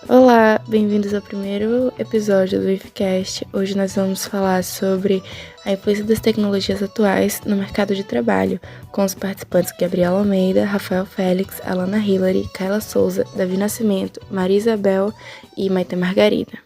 Olá, bem-vindos ao primeiro episódio do IFCast. Hoje nós vamos falar sobre a influência das tecnologias atuais no mercado de trabalho, com os participantes Gabriela Almeida, Rafael Félix, Alana Hillary, Kayla Souza, Davi Nascimento, Maria Isabel e Maite Margarida.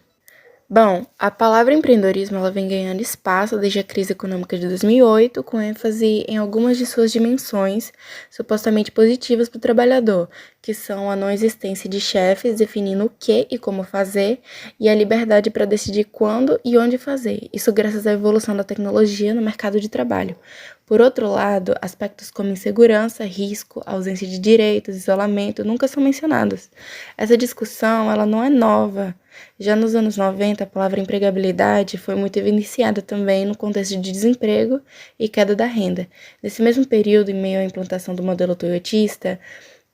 Bom, a palavra empreendedorismo ela vem ganhando espaço desde a crise econômica de 2008, com ênfase em algumas de suas dimensões supostamente positivas para o trabalhador, que são a não existência de chefes definindo o que e como fazer e a liberdade para decidir quando e onde fazer, isso graças à evolução da tecnologia no mercado de trabalho. Por outro lado, aspectos como insegurança, risco, ausência de direitos, isolamento nunca são mencionados. Essa discussão ela não é nova. Já nos anos 90, a palavra empregabilidade foi muito evidenciada também no contexto de desemprego e queda da renda. Nesse mesmo período, em meio à implantação do modelo toyotista,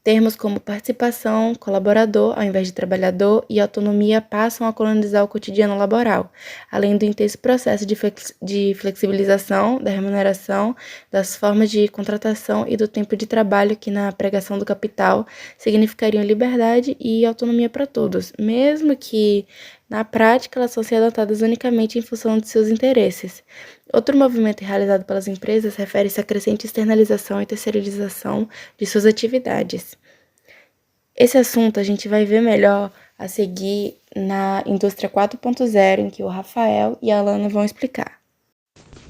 termos como participação, colaborador, ao invés de trabalhador, e autonomia passam a colonizar o cotidiano laboral, além do intenso processo de flexibilização da remuneração, das formas de contratação e do tempo de trabalho que, na pregação do capital, significariam liberdade e autonomia para todos, mesmo que, na prática, elas fossem adotadas unicamente em função de seus interesses. Outro movimento realizado pelas empresas refere-se à crescente externalização e terceirização de suas atividades. Esse assunto a gente vai ver melhor a seguir na indústria 4.0, em que o Rafael e a Alana vão explicar.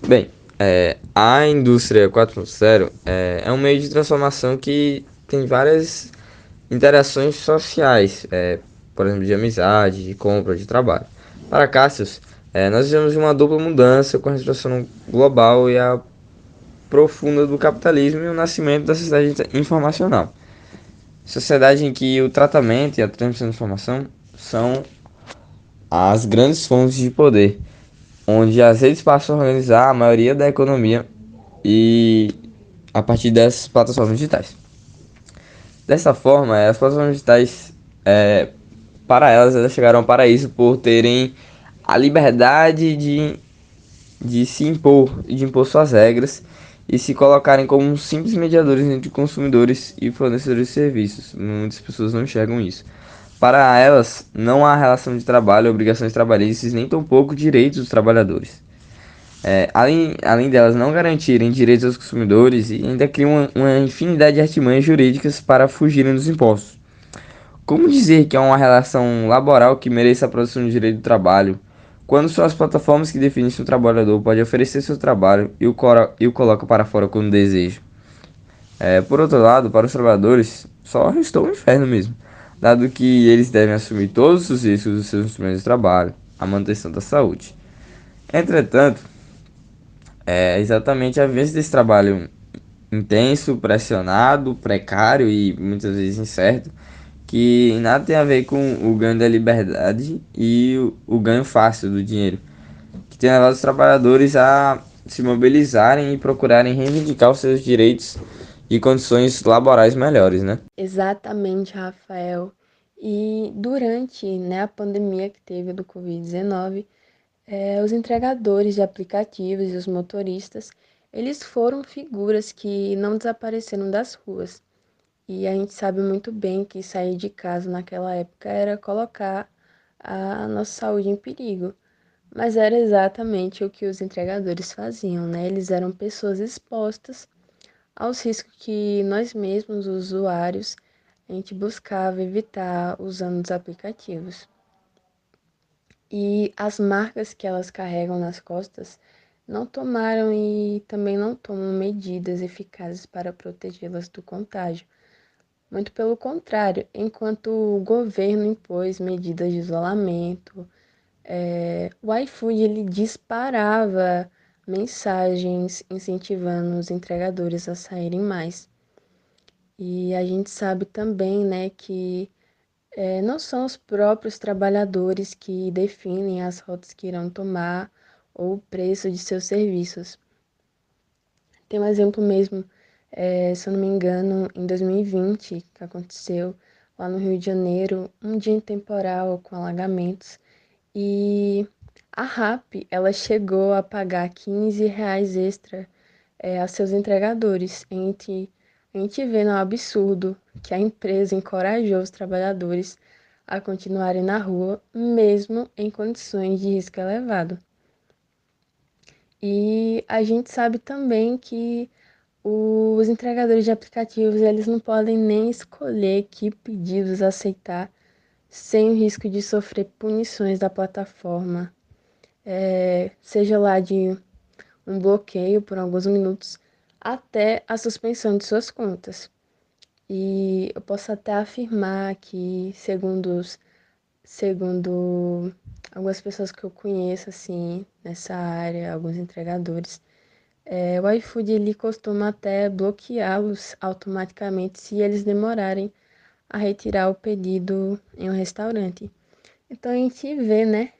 Bem, a indústria 4.0 é um meio de transformação que tem várias interações sociais, por exemplo, de amizade, de compra, de trabalho. Para Cassius, nós vivemos uma dupla mudança com a situação global e a profunda do capitalismo e o nascimento da sociedade informacional. Sociedade em que o tratamento e a transmissão de informação são as grandes fontes de poder, onde as redes passam a organizar a maioria da economia e a partir dessas plataformas digitais. Dessa forma, as plataformas digitais, para elas chegaram ao paraíso por terem a liberdade de se impor, de impor suas regras e se colocarem como simples mediadores entre consumidores e fornecedores de serviços. Muitas pessoas não enxergam isso. Para elas, não há relação de trabalho, obrigações trabalhistas, nem tampouco direitos dos trabalhadores. Além delas não garantirem direitos aos consumidores, e ainda criam uma infinidade de artimanhas jurídicas para fugirem dos impostos. Como dizer que há uma relação laboral que mereça a produção de direito do trabalho, quando são as plataformas que definem se o trabalhador pode oferecer seu trabalho e o coloca para fora quando deseja? Por outro lado, para os trabalhadores, só restou o inferno mesmo, dado que eles devem assumir todos os riscos dos seus instrumentos de trabalho, a manutenção da saúde. Entretanto, é exatamente a vez desse trabalho intenso, pressionado, precário e muitas vezes incerto, que nada tem a ver com o ganho da liberdade e o ganho fácil do dinheiro, que tem levado os trabalhadores a se mobilizarem e procurarem reivindicar os seus direitos e condições laborais melhores, né? Exatamente, Rafael. E durante, a pandemia que teve do Covid-19, os entregadores de aplicativos e os motoristas, eles foram figuras que não desapareceram das ruas. E a gente sabe muito bem que sair de casa naquela época era colocar a nossa saúde em perigo. Mas era exatamente o que os entregadores faziam, né? Eles eram pessoas expostas aos riscos que nós mesmos, os usuários, a gente buscava evitar usando os aplicativos. E as marcas que elas carregam nas costas não tomaram e também não tomam medidas eficazes para protegê-las do contágio. Muito pelo contrário, enquanto o governo impôs medidas de isolamento, o iFood ele disparava mensagens incentivando os entregadores a saírem mais. E a gente sabe também, né, que não são os próprios trabalhadores que definem as rotas que irão tomar ou o preço de seus serviços. Tem um exemplo mesmo, se eu não me engano, em 2020, que aconteceu lá no Rio de Janeiro, um dia em temporal com alagamentos, e a RAP, ela chegou a pagar R$ 15 extra a seus entregadores. A gente vê no absurdo que a empresa encorajou os trabalhadores a continuarem na rua, mesmo em condições de risco elevado. E a gente sabe também que os entregadores de aplicativos, eles não podem nem escolher que pedidos aceitar sem o risco de sofrer punições da plataforma, seja lá de um bloqueio por alguns minutos até a suspensão de suas contas. E eu posso até afirmar que, segundo algumas pessoas que eu conheço, assim, nessa área, alguns entregadores, o iFood ele costuma até bloqueá-los automaticamente se eles demorarem a retirar o pedido em um restaurante. Então a gente vê, né,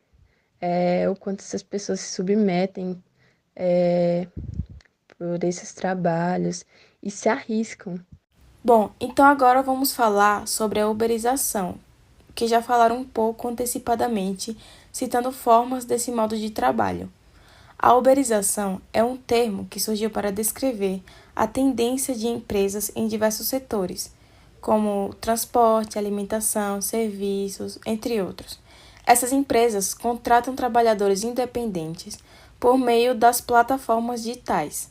o quanto essas pessoas se submetem por esses trabalhos e se arriscam. Bom, então agora vamos falar sobre a uberização, que já falaram um pouco antecipadamente, citando formas desse modo de trabalho. A uberização é um termo que surgiu para descrever a tendência de empresas em diversos setores, como transporte, alimentação, serviços, entre outros. Essas empresas contratam trabalhadores independentes por meio das plataformas digitais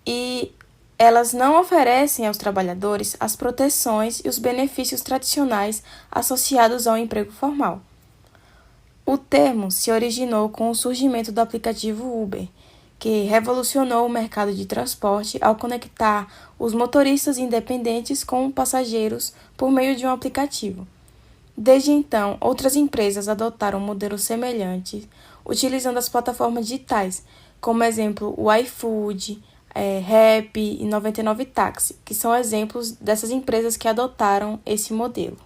e elas não oferecem aos trabalhadores as proteções e os benefícios tradicionais associados ao emprego formal. O termo se originou com o surgimento do aplicativo Uber, que revolucionou o mercado de transporte ao conectar os motoristas independentes com passageiros por meio de um aplicativo. Desde então, outras empresas adotaram um modelo semelhante, utilizando as plataformas digitais, como exemplo o iFood, Rap e 99 Táxi, que são exemplos dessas empresas que adotaram esse modelo.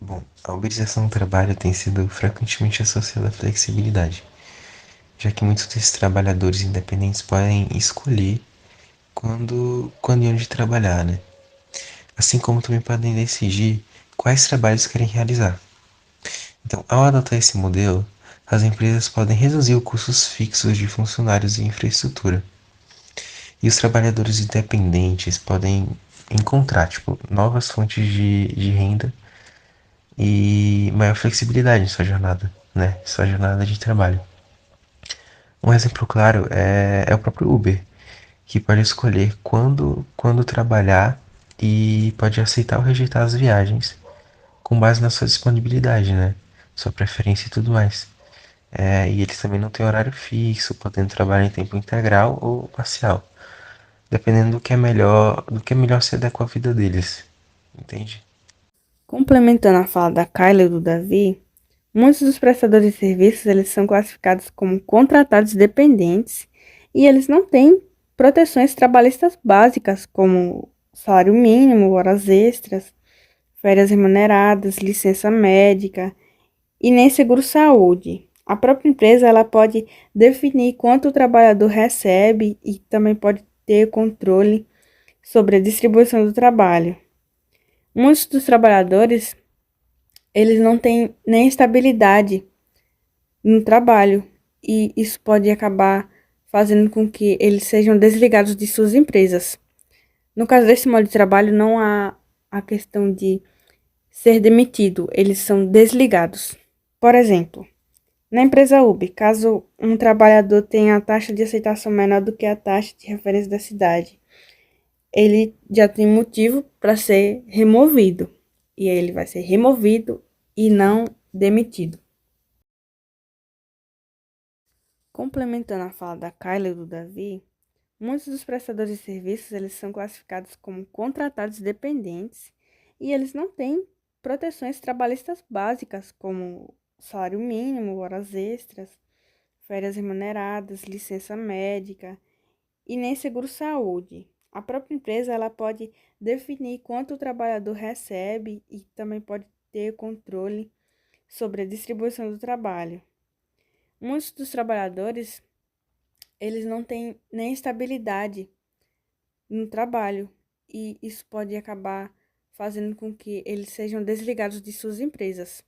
Bom, a uberização do trabalho tem sido frequentemente associada à flexibilidade, já que muitos desses trabalhadores independentes podem escolher quando e onde trabalhar, né? Assim como também podem decidir quais trabalhos querem realizar. Então, ao adotar esse modelo, as empresas podem reduzir os custos fixos de funcionários e infraestrutura. E os trabalhadores independentes podem encontrar, tipo, novas fontes de renda e maior flexibilidade em sua jornada, né? Sua jornada de trabalho. Um exemplo claro é o próprio Uber, que pode escolher quando trabalhar e pode aceitar ou rejeitar as viagens com base na sua disponibilidade, né? Sua preferência e tudo mais. E eles também não têm horário fixo, podendo trabalhar em tempo integral ou parcial, dependendo do que é melhor se adequar à vida deles, entende? Complementando a fala da Kyla e do Davi, muitos dos prestadores de serviços eles são classificados como contratados dependentes e eles não têm proteções trabalhistas básicas como salário mínimo, horas extras, férias remuneradas, licença médica e nem seguro-saúde. A própria empresa ela pode definir quanto o trabalhador recebe e também pode ter controle sobre a distribuição do trabalho. Muitos dos trabalhadores eles não têm nem estabilidade no trabalho e isso pode acabar fazendo com que eles sejam desligados de suas empresas. No caso desse modo de trabalho, não há a questão de ser demitido, eles são desligados. Por exemplo, na empresa Uber, caso um trabalhador tenha a taxa de aceitação menor do que a taxa de referência da cidade, ele já tem motivo para ser removido. E ele vai ser removido e não demitido. Complementando a fala da Kyla e do Davi, muitos dos prestadores de serviços eles são classificados como contratados dependentes e eles não têm proteções trabalhistas básicas como salário mínimo, horas extras, férias remuneradas, licença médica e nem seguro-saúde. A própria empresa ela pode definir quanto o trabalhador recebe e também pode ter controle sobre a distribuição do trabalho. Muitos dos trabalhadores, eles não têm nem estabilidade no trabalho e isso pode acabar fazendo com que eles sejam desligados de suas empresas.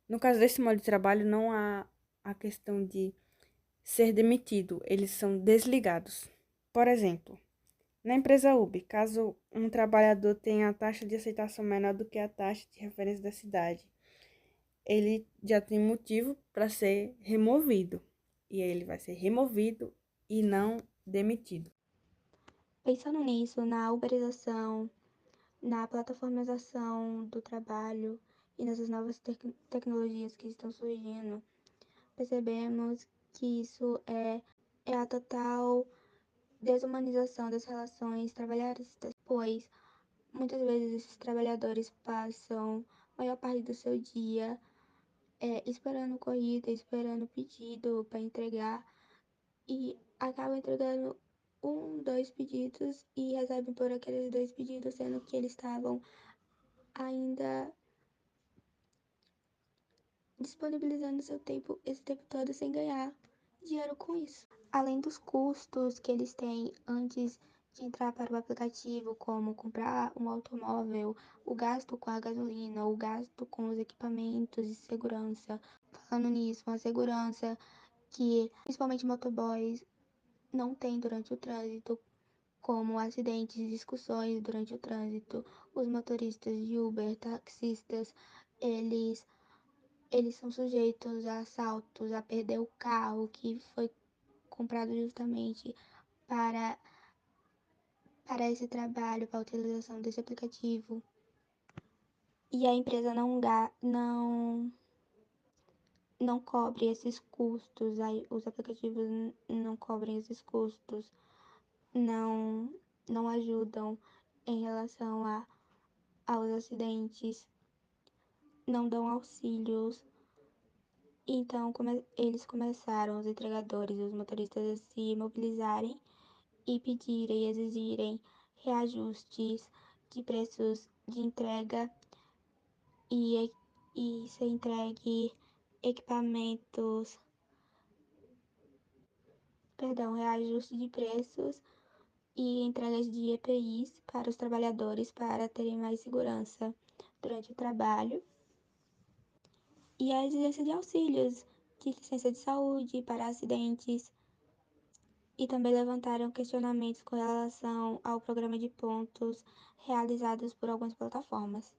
No caso desse modo de trabalho, não há a questão de ser demitido, eles são desligados. Por exemplo, na empresa Uber, caso um trabalhador tenha a taxa de aceitação menor do que a taxa de referência da cidade, ele já tem motivo para ser removido. E aí ele vai ser removido e não demitido. Pensando nisso, na uberização, na plataformização do trabalho e nessas novas tecnologias que estão surgindo, percebemos que isso é a total desumanização das relações trabalhistas, pois muitas vezes esses trabalhadores passam a maior parte do seu dia esperando corrida, esperando pedido para entregar e acabam entregando dois pedidos e recebem por aqueles dois pedidos, sendo que eles estavam ainda disponibilizando seu tempo, esse tempo todo sem ganhar dinheiro com isso. Além dos custos que eles têm antes de entrar para o aplicativo, como comprar um automóvel, o gasto com a gasolina, o gasto com os equipamentos de segurança. Falando nisso, uma segurança que principalmente motoboys não têm durante o trânsito, como acidentes e discussões durante o trânsito. Os motoristas de Uber, taxistas, eles são sujeitos a assaltos, a perder o carro que foi comprado justamente para, para esse trabalho, para a utilização desse aplicativo. E a empresa não cobre esses custos, os aplicativos não cobrem esses custos, não, não ajudam em relação aos acidentes, não dão auxílios. Então, eles começaram, os entregadores e os motoristas, a se mobilizarem e pedirem, exigirem reajustes de preços de entrega e ser entregue equipamentos, reajuste de preços e entregas de EPIs para os trabalhadores para terem mais segurança durante o trabalho. E a exigência de auxílios, de licença de saúde para acidentes, e também levantaram questionamentos com relação ao programa de pontos realizados por algumas plataformas.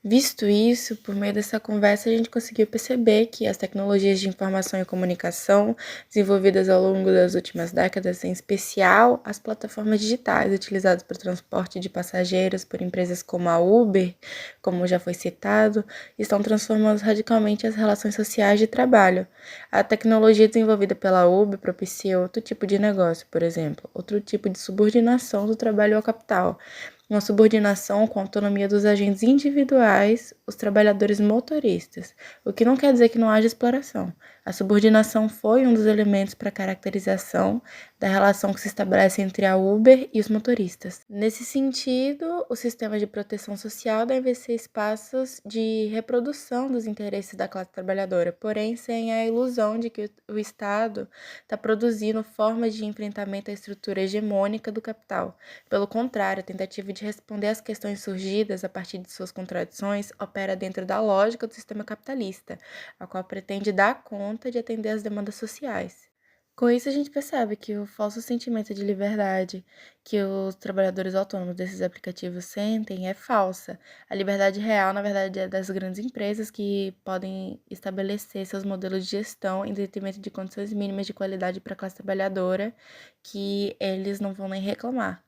Visto isso, por meio dessa conversa, a gente conseguiu perceber que as tecnologias de informação e comunicação desenvolvidas ao longo das últimas décadas, em especial as plataformas digitais utilizadas para o transporte de passageiros por empresas como a Uber, como já foi citado, estão transformando radicalmente as relações sociais de trabalho. A tecnologia desenvolvida pela Uber propicia outro tipo de negócio, por exemplo, outro tipo de subordinação do trabalho ao capital. Uma subordinação com a autonomia dos agentes individuais, os trabalhadores motoristas, o que não quer dizer que não haja exploração. A subordinação foi um dos elementos para a caracterização da relação que se estabelece entre a Uber e os motoristas. Nesse sentido, o sistema de proteção social deve ser espaços de reprodução dos interesses da classe trabalhadora, porém sem a ilusão de que o Estado está produzindo formas de enfrentamento à estrutura hegemônica do capital. Pelo contrário, a tentativa de responder às questões surgidas a partir de suas contradições opera dentro da lógica do sistema capitalista, a qual pretende dar conta de atender às demandas sociais. Com isso, a gente percebe que o falso sentimento de liberdade que os trabalhadores autônomos desses aplicativos sentem é falsa. A liberdade real, na verdade, é das grandes empresas que podem estabelecer seus modelos de gestão em detrimento de condições mínimas de qualidade para a classe trabalhadora, que eles não vão nem reclamar.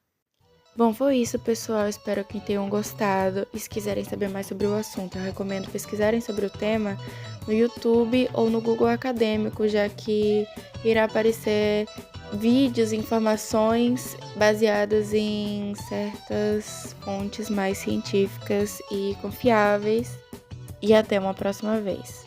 Bom, foi isso, pessoal. Espero que tenham gostado. E se quiserem saber mais sobre o assunto, eu recomendo pesquisarem sobre o tema no YouTube ou no Google Acadêmico, já que irá aparecer vídeos e informações baseadas em certas fontes mais científicas e confiáveis. E até uma próxima vez.